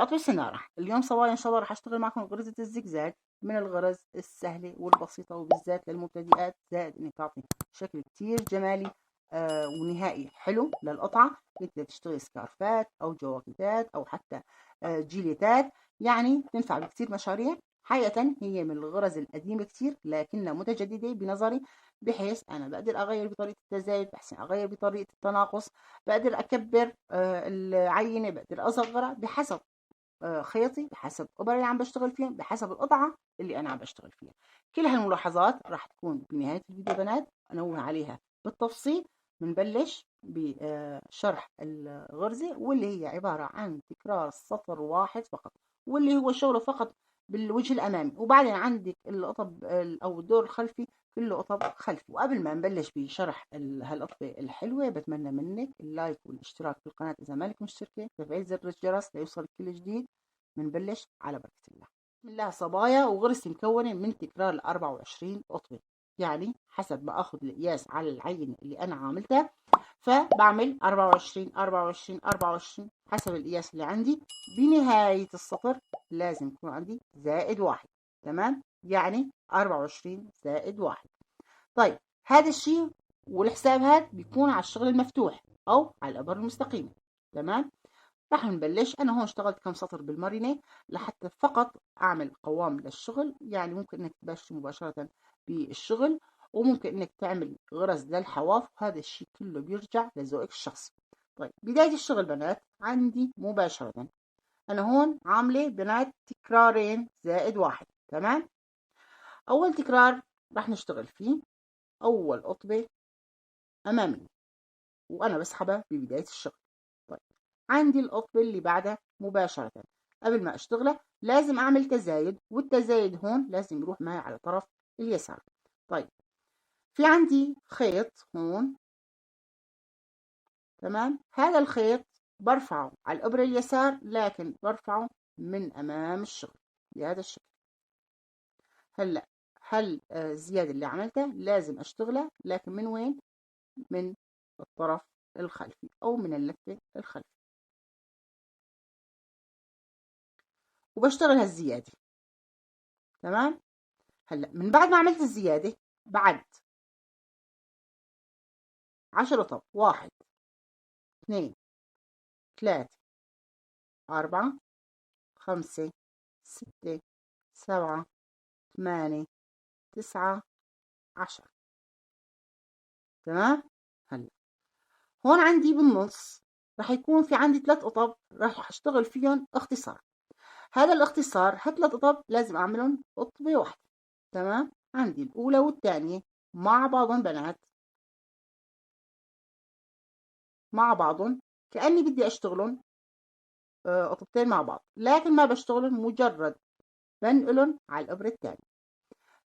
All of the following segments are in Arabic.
أطوي سنارة. اليوم صبايا إن شاء الله راح أشتغل معكم غرزة الزجزاج من الغرز السهلة والبسيطة، وبالذات للمبتدئات، زائد إنك تعطي شكل كتير جمالي ونهائي حلو للقطعة. تقدر تشتغل سكارفات أو جواكيتات أو حتى جيليتات، يعني تنفع بكتير مشاريع. حقيقة هي من الغرز القديمة كتير لكنها متجددة بنظري، بحيث أنا بقدر أغير بطريقة التزايد، بحسن أغير بطريقة التناقص، بقدر أكبر العينة، بقدر أصغرها بحسب خيطي، بحسب الإبر اللي عم بشتغل فيها، بحسب القطعة اللي أنا عم بشتغل فيها. كل هالملاحظات راح تكون بنهاية الفيديو بنات أنوه عليها بالتفصيل. بنبلش بشرح الغرزة، واللي هي عبارة عن تكرار سطر واحد فقط، واللي هو شغله فقط بالوجه الأمامي، وبعدين عندك القطب أو الدور الخلفي كله قطب خلفي. وقبل ما نبلش بشرح هالقطبة الحلوة، بتمنى منك اللايك والاشتراك في القناة إذا مالك مشتركة، تفعيل زر الجرس ليوصلك كل جديد. بنبلش على بركة الله. بسم الله صبايا. وغرزتي مكونة من تكرار 24 قطبة، يعني حسب ما اخذ القياس على العينة اللي انا عاملتها، فبعمل 24 24 24 حسب القياس اللي عندي. بنهاية السطر لازم يكون عندي زائد واحد، تمام؟ يعني 24 زائد واحد. طيب هذا الشيء والحساب هذا بيكون على الشغل المفتوح او على الابر المستقيمة، تمام؟ راح نبلش. انا هون اشتغلت كم سطر بالمارينيه لحتى فقط اعمل قوام للشغل، يعني ممكن انك تبلش مباشره بالشغل، وممكن انك تعمل غرز للحواف، وهذا الشيء كله بيرجع لذوقك الشخصي. طيب بدايه الشغل بنات عندي مباشره انا هون عامله بنات تكرارين زائد واحد، تمام؟ اول تكرار راح نشتغل فيه اول قطبه اماميه وانا بسحبها ببدايه الشغل. طيب عندي القطبة اللي بعدها مباشرة، قبل ما اشتغله لازم اعمل تزايد، والتزايد هون لازم يروح معي على طرف اليسار. طيب في عندي خيط هون، تمام؟ هذا الخيط برفعه على الابرة اليسار، لكن برفعه من امام الشغل بهذا الشكل. هلا الزيادة اللي عملتها لازم اشتغلها، لكن من وين؟ من الطرف الخلفي او من اللفة الخلفية، وبشتغل هالزيادة، تمام؟ هلا من بعد ما عملت الزيادة بعد 10 طب، 1 2 3 4 5 6 7 8 9 10، تمام؟ هلا هون عندي بالنص راح يكون في عندي 3 قطب راح اشتغل فيهم اختصار. هذا الاختصار هالثلاث قطب لازم اعملهم قطبة واحدة، تمام؟ عندي الاولى والثانية مع بعضهم بنات، مع بعضهم كأني بدي اشتغلهم قطبتين مع بعض، لكن ما بشتغلهم، مجرد بنقلهم على الإبرة الثانية.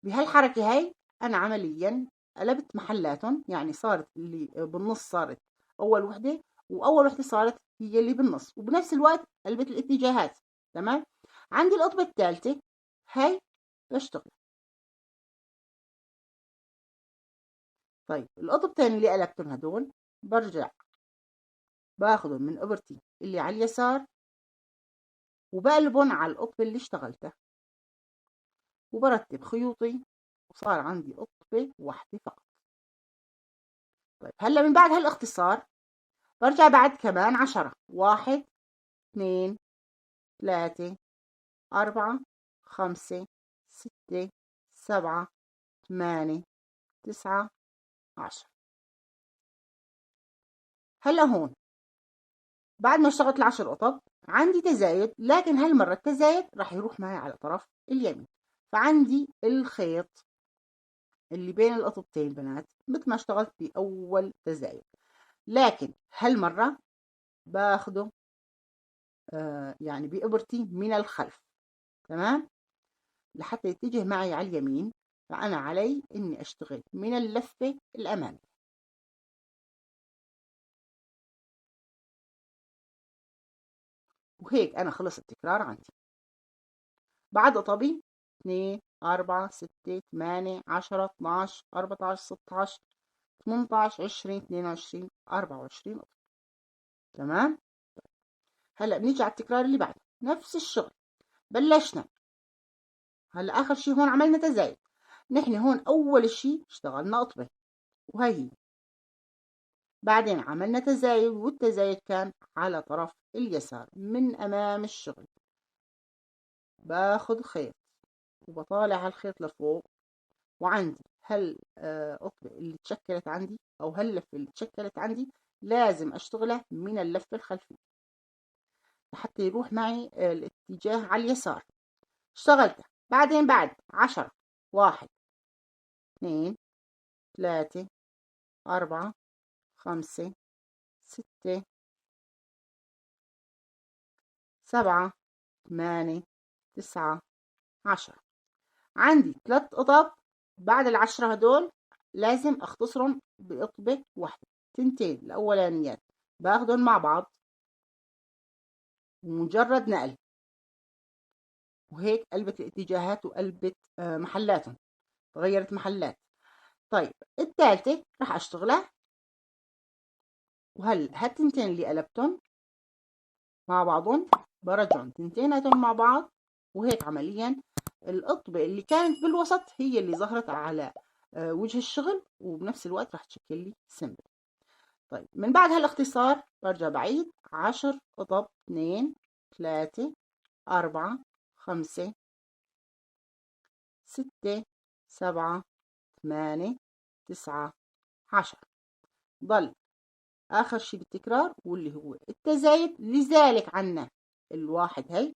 بهالحركة هاي أنا عمليا قلبت محلاتهم، يعني صارت اللي بالنص صارت أول وحدة، وأول وحدة صارت هي اللي بالنص، وبنفس الوقت قلبت الاتجاهات، تمام؟ عندي القطبة الثالثة هاي بشتغل. طيب القطبتين اللي قلبتهم هدول برجع باخذهم من إبرتي اللي على اليسار وبقلبهم على القطبة اللي اشتغلتها، وبرتب خيوطي، وصار عندي قطبة واحدة فقط. طيب هلا من بعد هالاختصار برجع بعد كمان 10، 1 2 3 4 5 6 7 8 9 10. هلا هون بعد ما اشتغلت ال10 قطب عندي تزايد، لكن هالمرة التزايد راح يروح معي على طرف اليمين، فعندي الخيط اللي بين القطبتين بنات مثل ما اشتغلت بأول تزايد، لكن هالمرة باخده يعني بإبرتي من الخلف، تمام؟ لحتى يتجه معي على اليمين، فأنا علي إني أشتغل من اللفة الأمامية. وهيك أنا خلص التكرار عندي. بعد قطبي 2 4 6 8 10 12 14 16 18 20 22 24 قطب، تمام؟ هلا بنيجي على التكرار اللي بعده. نفس الشغل. بلشنا هلا آخر شي هون عملنا تزايد. نحن هون أول شي اشتغلنا قطبة وهي هي. بعدين عملنا تزايد، والتزايد كان على طرف اليسار من أمام الشغل. باخد خيط وبطالع هالخيط لفوق، وعندي قطبة اللي تشكلت عندي أو هاللفة اللي تشكلت عندي لازم أشتغلها من اللفة الخلفية لحتى يروح معي الاتجاه على اليسار. اشتغلتها. بعدين بعد 10، 1، 2، 3، 4، 5، 6، 7، 8، 9، 10. عندي 3 قطب. بعد ال10 هدول لازم اختصرهم بقطبة واحدة. تنتين الأولانيات باخدهم مع بعض ومجرد نقل، وهيك قلبت الاتجاهات وقلبت محلاتهم، تغيرت محلات. طيب الثالثة راح اشتغلها، وهلا هالتنتين اللي قلبتهم مع بعضهم برجعهم تنتيناتهم مع بعض، وهيك عمليا القطبة اللي كانت بالوسط هي اللي ظهرت على وجه الشغل، وبنفس الوقت راح تشكل لي سمبل. طيب من بعد هالاختصار برجع بعيد 10 قطب: 2، 3، 4، 5، 6، 7، 8، 9، 10. ضل آخر شي بالتكرار واللي هو التزايد. لذلك عنا الواحد، هي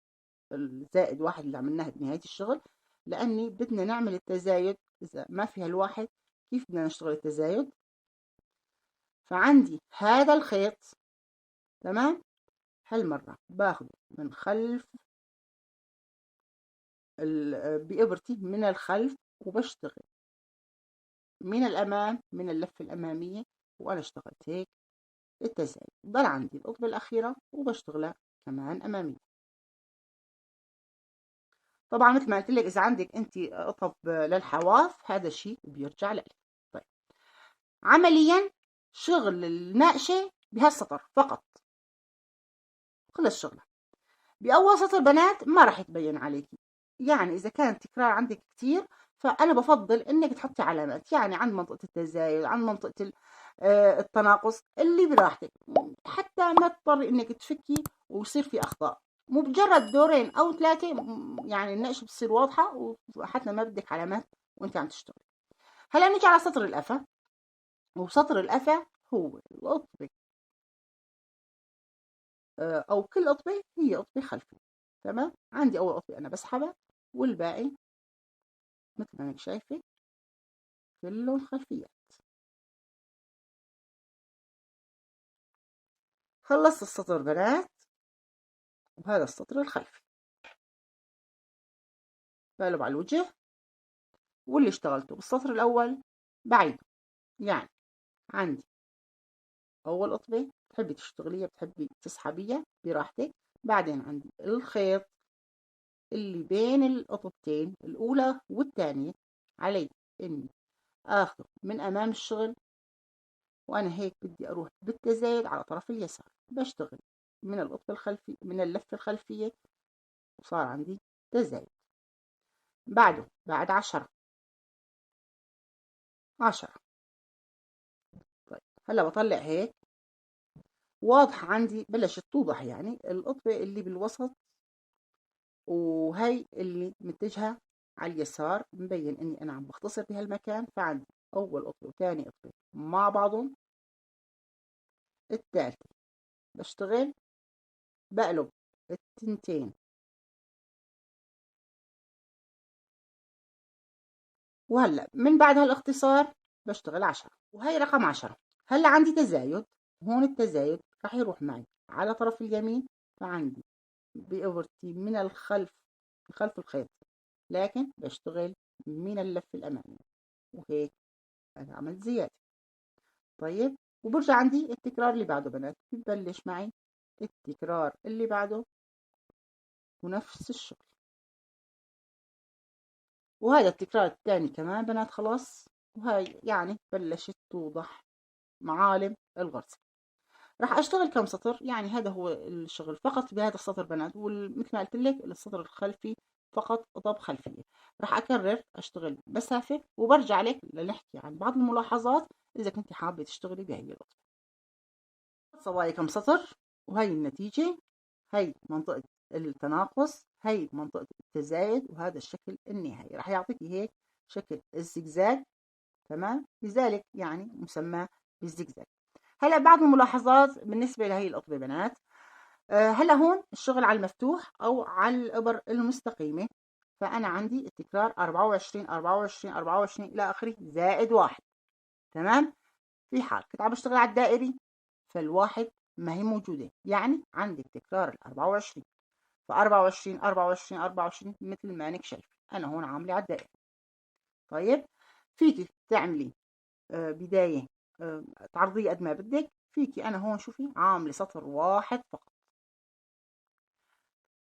الزائد واحد اللي عملناها بنهاية الشغل، لأني بدنا نعمل التزايد. إذا ما فيها الواحد كيف بدنا نشتغل التزايد؟ فعندي هذا الخيط، تمام، هالمرة باخده من خلف بإبرتي من الخلف، وبشتغل من الأمام من اللفة الأمامية، وأنا اشتغلت هيك التزايد. ضل عندي القطبة الأخيرة وبشتغلها كمان أمامية. طبعا مثل ما قلت لك، إذا عندك أنت قطب للحواف هذا الشيء بيرجع لك. طيب عمليا شغل النقشة بهالسطر فقط، خلص شغلها. بأول سطر بنات ما راح يتبين عليكي، يعني إذا كان التكرار عندك كتير فأنا بفضل إنك تحطي علامات، يعني عند منطقة التزايد، عند منطقة التناقص، اللي براحتك، حتى ما تضطري إنك تفكي ويصير في أخطاء. مجرد دورين أو 3 يعني النقش بتصير واضحة، وحتى ما بدك علامات وأنت عم تشتغل. هلا نيجي على سطر القفا. وسطر القفا هو القطبة أو كل قطبة هي قطبة خلفية. تمام، عندي أول قطبة أنا بسحبها، والباقي مثل ما انك شايفة كلهم خلفيات. خلصت السطر بنات، وهذا السطر الخلفي بقلب على الوجه، واللي اشتغلته بالسطر الأول بعيده. يعني عندي أول قطبة بتحبي تشتغليها، بتحبي تسحبيها براحتك. بعدين عندي الخيط اللي بين القطبتين الأولى والثانية، علي إني آخذه من أمام الشغل، وأنا هيك بدي أروح بالتزايد على طرف اليسار. بشتغل من القطبة الخلفية من اللفة الخلفية، وصار عندي تزايد. بعده بعد 10، 10. طيب هلا بطلع هيك واضحة عندي، بلشت توضح يعني القطبة اللي بالوسط، وهي اللي متجهة على اليسار، مبين اني انا عم بختصر بهالمكان. فعندي اول قطبة وثاني قطبة مع بعضهم، الثالثة بشتغل بقلب التنتين، وهلا من بعد هالاختصار بشتغل 10، وهي رقم 10. هلا عندي تزايد، هون التزايد راح يروح معي على طرف اليمين، فعندي بإبرتي من الخلف، خلف الخيط، لكن بشتغل من اللف الأمامي، وهيك أنا عملت زيادة. طيب وبرجع عندي التكرار اللي بعده بنات، ببلش معي التكرار اللي بعده ونفس الشغل، وهذا التكرار الثاني كمان بنات. خلاص، وهاي يعني بلشت توضح معالم الغرزة. راح اشتغل كم سطر، يعني هذا هو الشغل فقط بهذا السطر بنات، ومثل ما قلت لك السطر الخلفي فقط قطب خلفية. راح اكرر اشتغل مسافة وبرجع لك لنحكي عن بعض الملاحظات اذا كنت حابة تشتغلي بهي القطبة. صوايا كم سطر، وهي النتيجة، هي منطقة التناقص، هي منطقة التزايد، وهذا الشكل النهائي راح يعطيكي هيك شكل الزجزاج. تمام، لذلك يعني مسمى بالزجزاج. هلا بعض الملاحظات بالنسبة لهي القطبة بنات. هلا هون الشغل على المفتوح أو على الإبر المستقيمة، فأنا عندي التكرار 24 24 24 إلى آخره زائد واحد. تمام. في حال كنت عم بشتغل على الدائري فالواحد ما هي موجودة، يعني عندك تكرار ال 24، ف 24 24 24 مثل ما انك شايف أنا هون عاملة على الدائري. طيب، فيك تعملي بداية تعرضيه قد ما بدك. فيكي أنا هون شوفي عاملة سطر واحد فقط.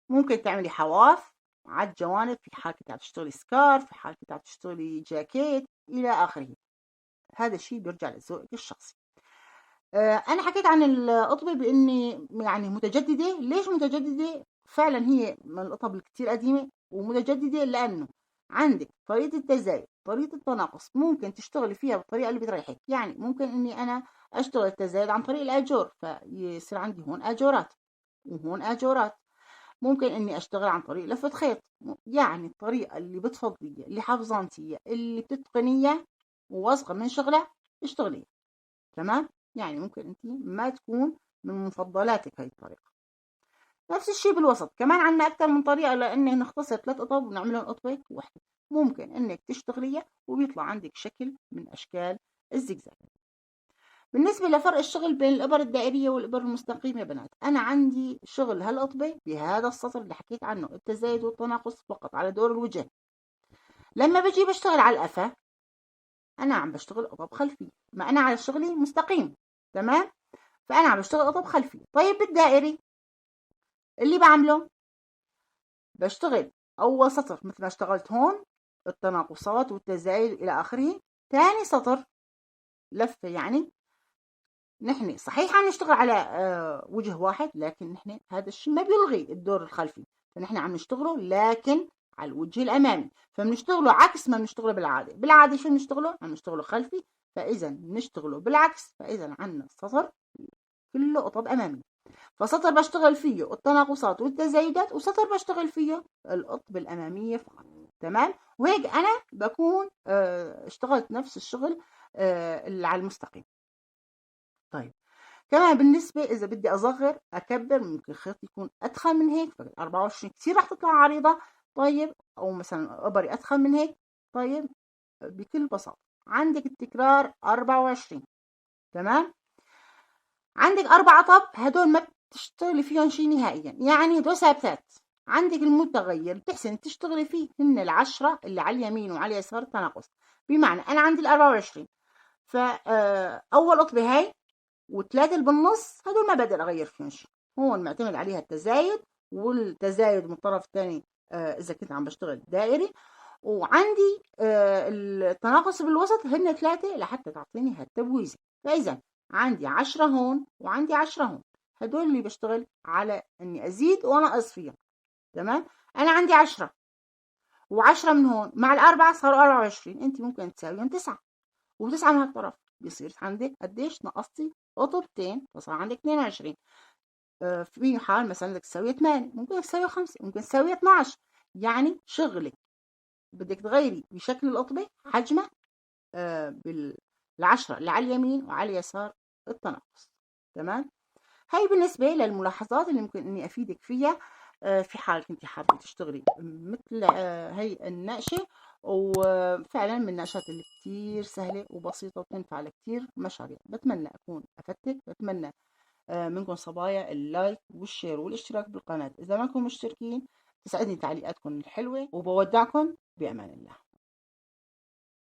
ممكن تعملي حواف على الجوانب في حال كنت عم تشتغلي سكارف، في حال كنت عم تشتغلي جاكيت إلى آخره. هذا الشيء بيرجع لذوقك الشخصي. أنا حكيت عن القطبة بإني يعني متجددة. ليش متجددة؟ فعلا هي من القطب الكتير قديمة ومتجددة، لأنه عندك طريقة التزايد، طريقة التناقص ممكن تشتغلي فيها بالطريقة اللي بتريحك. يعني ممكن إني أنا أشتغل التزايد عن طريق الآجور، فيصير عندي هون آجورات وهون آجورات. ممكن إني أشتغل عن طريق لفة خيط، يعني الطريقة اللي بتفضليها، اللي حافظانتيها، اللي بتتقنيها وواثقة من شغلها اشتغليها. تمام. يعني ممكن انت ما تكون من مفضلاتك هاي الطريقة. نفس الشيء بالوسط، كمان عندنا أكثر من طريقة لأن نختصر 3 قطب ونعملهم قطبة واحدة. ممكن إنك تشتغليها وبيطلع عندك شكل من أشكال الزجزاج. بالنسبة لفرق الشغل بين الإبر الدائرية والإبر المستقيمة يا بنات، أنا عندي شغل هالقطبة بهذا السطر اللي حكيت عنه، التزايد والتناقص فقط على دور الوجه. لما بجي بشتغل على القفا أنا عم بشتغل قطب خلفي، ما أنا على شغلي مستقيم. تمام. فأنا عم بشتغل قطب خلفي. طيب بالدائري اللي بعمله بشتغل أول سطر مثل ما اشتغلت هون، التناقصات والتزايد إلى آخره. تاني سطر لفة، يعني نحن صحيح عم نشتغل على وجه واحد، لكن نحن هذا الشيء ما بيلغي الدور الخلفي، فنحن عم نشتغله لكن على الوجه الأمامي، فبنشتغله عكس ما بنشتغله بالعادة. بالعادة شو بنشتغله؟ عم نشتغله خلفي، فإذا بنشتغله بالعكس، فإذا عندنا السطر كله قطب أمامي. فسطر بشتغل فيه التناقصات والتزايدات، وسطر بشتغل فيه القطب الأمامية فقط. تمام. وهيك أنا بكون اشتغلت نفس الشغل اللي على المستقيم. طيب، كمان بالنسبة إذا بدي أصغر أكبر، ممكن خيط يكون أتخن من هيك، ف 24 كثير رح تطلع عريضة. طيب، أو مثلا إبري أتخن من هيك. طيب، بكل بساطة عندك التكرار 24. تمام. عندك 4 قطب، هدول ما بتشتغلي فيهم شيء نهائيا، يعني هدول ثابتات. عندك المتغير بتحسن تشتغلي فيه هن ال10 اللي على اليمين وعلى اليسار تناقص. بمعنى أنا عندي ال24، فأول قطبة هاي و3 اللي بالنص هدول ما بقدر أغير فيهم شيء. هون معتمد عليها التزايد، والتزايد من الطرف الثاني إذا كنت عم بشتغل دائري. وعندي التناقص بالوسط هن 3 لحتى تعطيني هالتبويزة. فإذا عندي 10 هون وعندي 10 هون، هدول اللي بشتغل على إني أزيد وأنقص فيهم. تمام. أنا عندي 10 و10 من هون مع ال4 صاروا 24، أنت ممكن تساويهم 9 و9 من هالطرف، بيصير عندك قديش؟ نقصتي قطبتين، فصار عندك 22. في حال مثلا بدك تساوي 8، ممكن تساوي 5، ممكن تساوي 12. يعني شغلك بدك تغيري بشكل القطبة حجمها بالعشرة اللي على اليمين وعلى اليسار التناقص. تمام. هاي بالنسبة للملاحظات اللي ممكن اني افيدك فيها في حال كنت حابة تشتغلي مثل هاي النقشة. وفعلا من النقشات اللي كتير سهلة وبسيطة وبتنفع لكتير مشاريع. بتمنى اكون افدتك. بتمنى منكم صبايا اللايك والشير والاشتراك بالقناة. اذا ما كنتم مشتركين تسعدني تعليقاتكم الحلوة، وبودعكم بأمان الله.